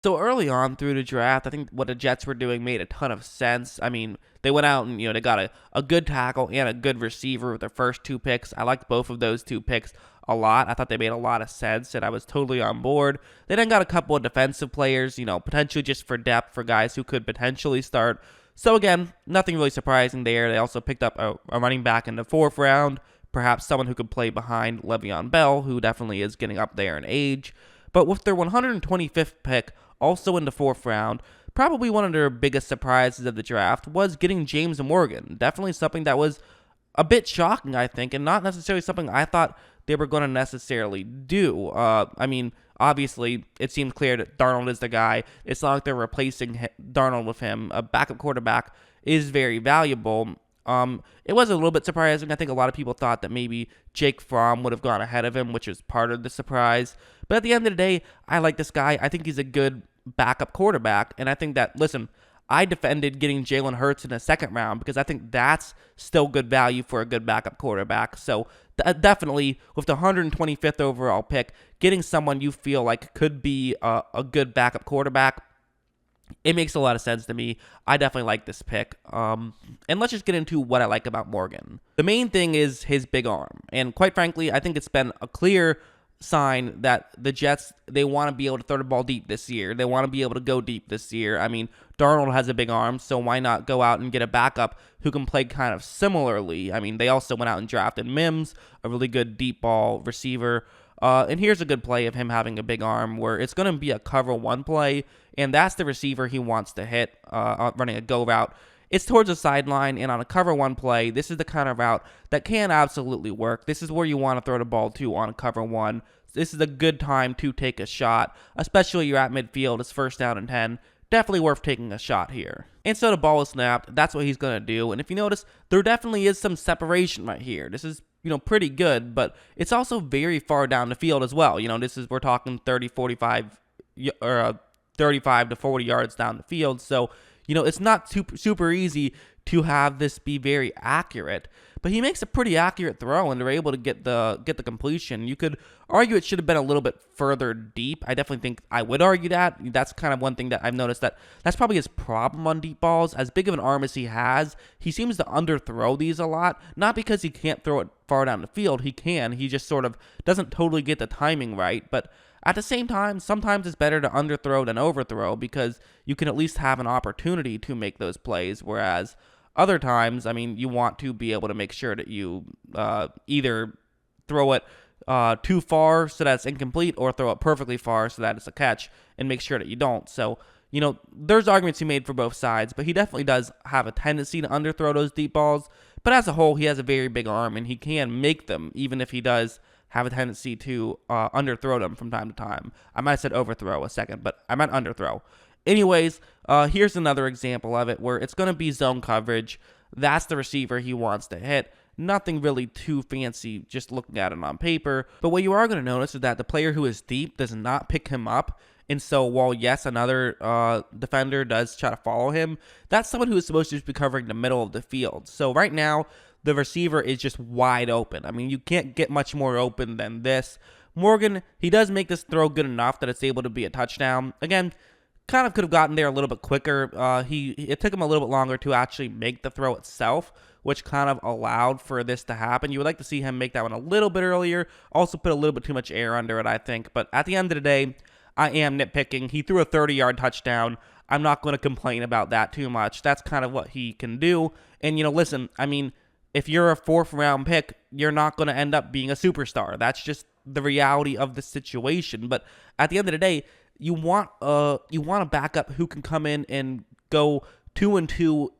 So early on through the draft, I think what the Jets were doing made a ton of sense. I mean, they went out and they got a good tackle and a good receiver with their first two picks. I liked both of those two picks a lot. I thought they made a lot of sense, and I was totally on board. They then got a couple of defensive players, potentially just for depth for guys who could potentially start. So again, nothing really surprising there. They also picked up a running back in the fourth round, perhaps someone who could play behind Le'Veon Bell, who definitely is getting up there in age. But with their 125th pick, also in the fourth round, probably one of their biggest surprises of the draft was getting James Morgan. Definitely something that was a bit shocking, I think, and not necessarily something I thought they were going to necessarily do. I mean, obviously, it seems clear that Darnold is the guy. It's not like they're replacing Darnold with him. A backup quarterback is very valuable. It was a little bit surprising. I think a lot of people thought that maybe Jake Fromm would have gone ahead of him, which was part of the surprise. But at the end of the day, I like this guy. I think he's a good backup quarterback. And I think that, listen, I defended getting Jalen Hurts in the second round because I think that's still good value for a good backup quarterback. So definitely, with the 125th overall pick, getting someone you feel like could be a good backup quarterback, it makes a lot of sense to me. I definitely like this pick. And let's just get into what I like about Morgan. The main thing is his big arm. And quite frankly, I think it's been a clear sign that the Jets, they want to be able to throw the ball deep this year. They want to be able to go deep this year. I mean, Darnold has a big arm, so why not go out and get a backup who can play kind of similarly? I mean, they also went out and drafted Mims, a really good deep ball receiver. And here's a good play of him having a big arm where it's going to be a cover one play, and that's the receiver he wants to hit running a go route. It's towards the sideline, and on a cover one play, this is the kind of route that can absolutely work. This is where you want to throw the ball to on a cover one. This is a good time to take a shot, especially you're at midfield. It's first down and 10. Definitely worth taking a shot here. And so the ball is snapped. That's what he's going to do. And if you notice, there definitely is some separation right here. This is pretty good, but it's also very far down the field as well. We're talking 30, 45, or 35 to 40 yards down the field. So, it's not super easy to have this be very accurate, but he makes a pretty accurate throw, and they're able to get the completion. You could argue it should have been a little bit further deep. I definitely think I would argue that. That's kind of one thing that I've noticed that's probably his problem on deep balls. As big of an arm as he has, he seems to underthrow these a lot, not because he can't throw it far down the field. He can. He just sort of doesn't totally get the timing right, but at the same time, sometimes it's better to underthrow than overthrow because you can at least have an opportunity to make those plays, whereas other times, I mean, you want to be able to make sure that you either throw it too far so that it's incomplete or throw it perfectly far so that it's a catch and make sure that you don't. So, there's arguments he made for both sides, but he definitely does have a tendency to underthrow those deep balls. But as a whole, he has a very big arm, and he can make them, even if he does have a tendency to underthrow them from time to time. I might have said overthrow a second, but I meant underthrow. Anyways, here's another example of it where it's going to be zone coverage. That's the receiver he wants to hit. Nothing really too fancy just looking at it on paper. But what you are going to notice is that the player who is deep does not pick him up. And so while, yes, another defender does try to follow him, that's someone who is supposed to just be covering the middle of the field. So right now, the receiver is just wide open. I mean, you can't get much more open than this. Morgan, he does make this throw good enough that it's able to be a touchdown. Again, kind of could have gotten there a little bit quicker. It took him a little bit longer to actually make the throw itself, which kind of allowed for this to happen. You would like to see him make that one a little bit earlier. Also put a little bit too much air under it, I think. But at the end of the day, I am nitpicking. He threw a 30-yard touchdown. I'm not going to complain about that too much. That's kind of what he can do. And, listen, I mean, if you're a fourth-round pick, you're not going to end up being a superstar. That's just the reality of the situation. But at the end of the day, you want a backup who can come in and go 2-2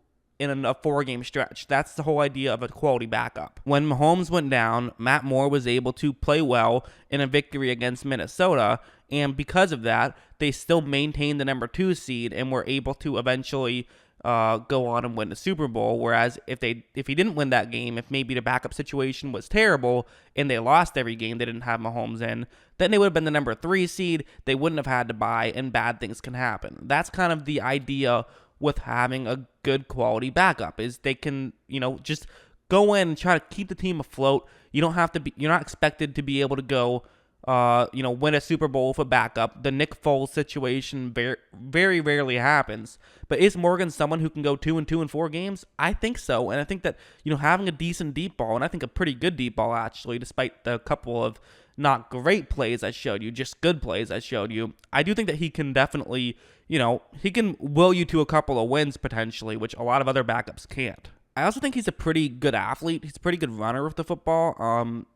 in a 4-game stretch. That's the whole idea of a quality backup. When Mahomes went down, Matt Moore was able to play well in a victory against Minnesota, and because of that, they still maintained the number 2 seed and were able to eventually go on and win the Super Bowl. Whereas if he didn't win that game, if maybe the backup situation was terrible and they lost every game, they didn't have Mahomes in, then they would have been the number 3 seed. They wouldn't have had to bye, and bad things can happen. That's kind of the idea with having a good quality backup, is they can, just go in and try to keep the team afloat. You're not expected to be able to go win a Super Bowl with a backup. The Nick Foles situation very, very rarely happens. But is Morgan someone who can go 2-2 in 4 games? I think so. And I think that, having a decent deep ball, and I think a pretty good deep ball actually, despite the couple of not great plays I showed you, just good plays I showed you, I do think that he can definitely, he can will you to a couple of wins potentially, which a lot of other backups can't. I also think he's a pretty good athlete. He's a pretty good runner with the football.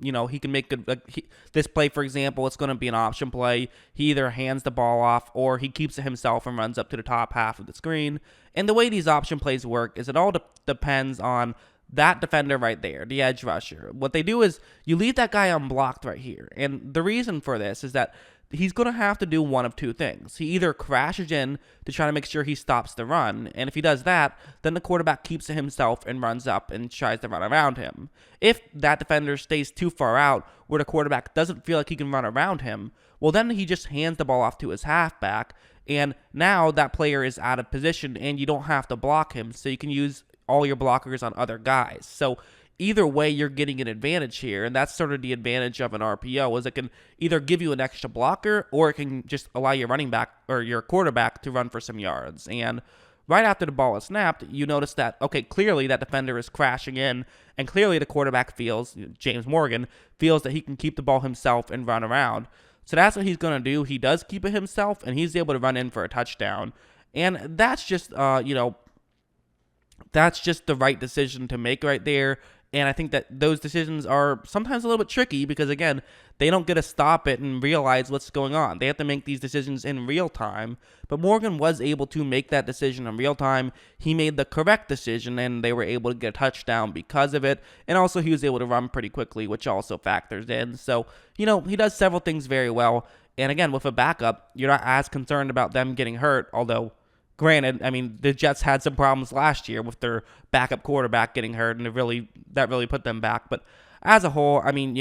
He can make good. This play, for example, it's going to be an option play. He either hands the ball off or he keeps it himself and runs up to the top half of the screen. And the way these option plays work is it all depends on that defender right there, the edge rusher. What they do is you leave that guy unblocked right here. And the reason for this is that he's going to have to do one of two things. He either crashes in to try to make sure he stops the run, and if he does that, then the quarterback keeps it himself and runs up and tries to run around him. If that defender stays too far out where the quarterback doesn't feel like he can run around him, well, then he just hands the ball off to his halfback, and now that player is out of position and you don't have to block him, so you can use all your blockers on other guys. So either way, you're getting an advantage here, and that's sort of the advantage of an RPO, is it can either give you an extra blocker or it can just allow your running back or your quarterback to run for some yards. And right after the ball is snapped, you notice that, okay, clearly that defender is crashing in, and clearly the quarterback feels, James Morgan, feels that he can keep the ball himself and run around. So that's what he's going to do. He does keep it himself, and he's able to run in for a touchdown. And that's just, that's just the right decision to make right there. And I think that those decisions are sometimes a little bit tricky because, again, they don't get to stop it and realize what's going on. They have to make these decisions in real time. But Morgan was able to make that decision in real time. He made the correct decision, and they were able to get a touchdown because of it. And also, he was able to run pretty quickly, which also factors in. So, he does several things very well. And again, with a backup, you're not as concerned about them getting hurt, although granted, I mean, the Jets had some problems last year with their backup quarterback getting hurt, and that really put them back. But as a whole, I mean,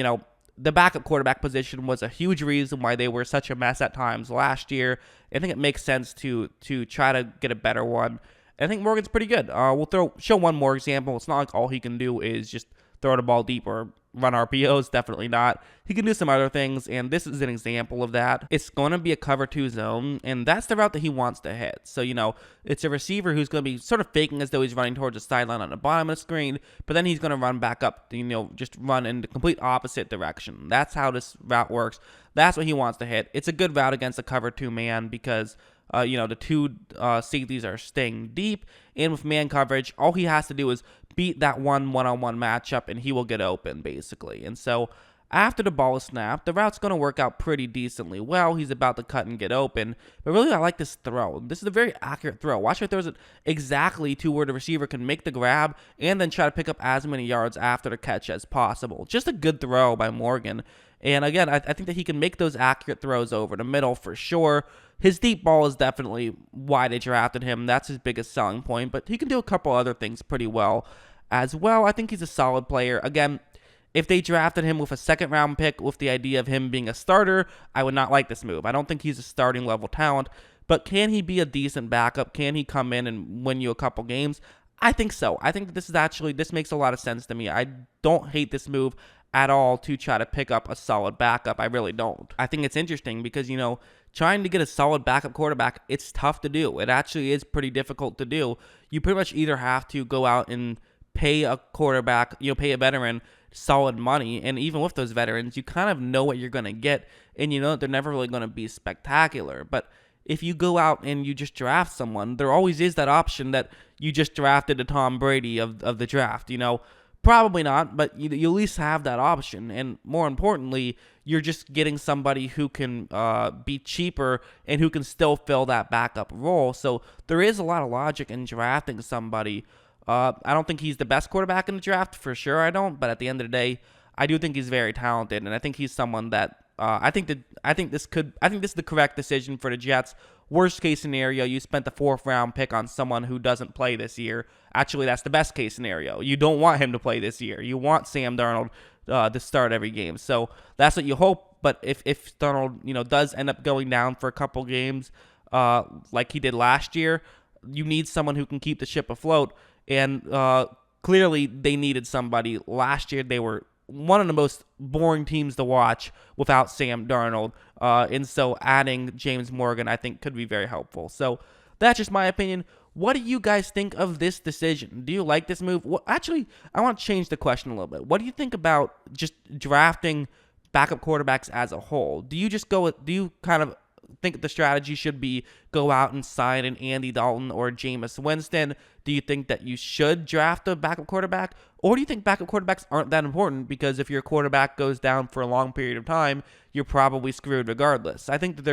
the backup quarterback position was a huge reason why they were such a mess at times last year. I think it makes sense to try to get a better one. And I think Morgan's pretty good. We'll show one more example. It's not like all he can do is just throw the ball deep or run RPOs, definitely not. He can do some other things, and this is an example of that. It's going to be a cover 2 zone, and that's the route that he wants to hit. So, it's a receiver who's going to be sort of faking as though he's running towards the sideline on the bottom of the screen, but then he's going to run back up, just run in the complete opposite direction. That's how this route works. That's what he wants to hit. It's a good route against a cover 2 man because the two safeties are staying deep, and with man coverage, all he has to do is beat that one-on-one matchup, and he will get open, basically. And so after the ball is snapped, the route's going to work out pretty decently well. He's about to cut and get open, but really I like this throw. This is a very accurate throw. Watch how he throws it exactly to where the receiver can make the grab and then try to pick up as many yards after the catch as possible. Just a good throw by Morgan. And again, I think that he can make those accurate throws over the middle for sure. His deep ball is definitely why they drafted him. That's his biggest selling point, but he can do a couple other things pretty well as well. I think he's a solid player. Again, if they drafted him with a second-round pick with the idea of him being a starter, I would not like this move. I don't think he's a starting-level talent, but can he be a decent backup? Can he come in and win you a couple games? I think so. I think that this makes a lot of sense to me. I don't hate this move at all to try to pick up a solid backup. I really don't. I think it's interesting because, trying to get a solid backup quarterback, it's tough to do. It actually is pretty difficult to do. You pretty much either have to go out and pay a quarterback, pay a veteran solid money, and even with those veterans, you kind of know what you're going to get, and they're never really going to be spectacular. But if you go out and you just draft someone, there always is that option that you just drafted a Tom Brady of the draft, Probably not, but you at least have that option. And more importantly, you're just getting somebody who can be cheaper and who can still fill that backup role. So there is a lot of logic in drafting somebody. I don't think he's the best quarterback in the draft, for sure I don't. But at the end of the day, I do think he's very talented, and I think he's someone that I think this is the correct decision for the Jets. Worst case scenario, you spent the 4th round pick on someone who doesn't play this year. Actually, that's the best case scenario. You don't want him to play this year. You want Sam Darnold to start every game. So that's what you hope. But if Darnold does end up going down for a couple games, like he did last year, you need someone who can keep the ship afloat. And clearly, they needed somebody. Last year, they were one of the most boring teams to watch without Sam Darnold. And so adding James Morgan, I think, could be very helpful. So that's just my opinion. What do you guys think of this decision? Do you like this move? Well, actually, I want to change the question a little bit. What do you think about just drafting backup quarterbacks as a whole? Do you kind of think the strategy should be go out and sign an Andy Dalton or Jameis Winston? Do you think that you should draft a backup quarterback? Or do you think backup quarterbacks aren't that important because if your quarterback goes down for a long period of time, you're probably screwed regardless? I think that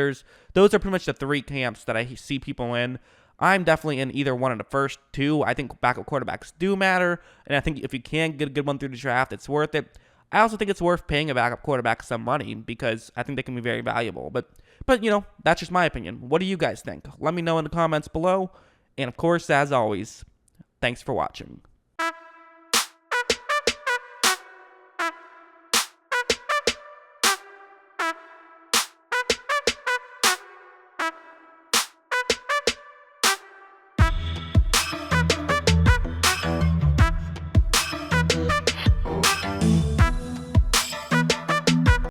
those are pretty much the three camps that I see people in. I'm definitely in either one of the first two. I think backup quarterbacks do matter, and I think if you can get a good one through the draft, it's worth it. I also think it's worth paying a backup quarterback some money because I think they can be very valuable. But that's just my opinion. What do you guys think? Let me know in the comments below. And of course, as always, thanks for watching.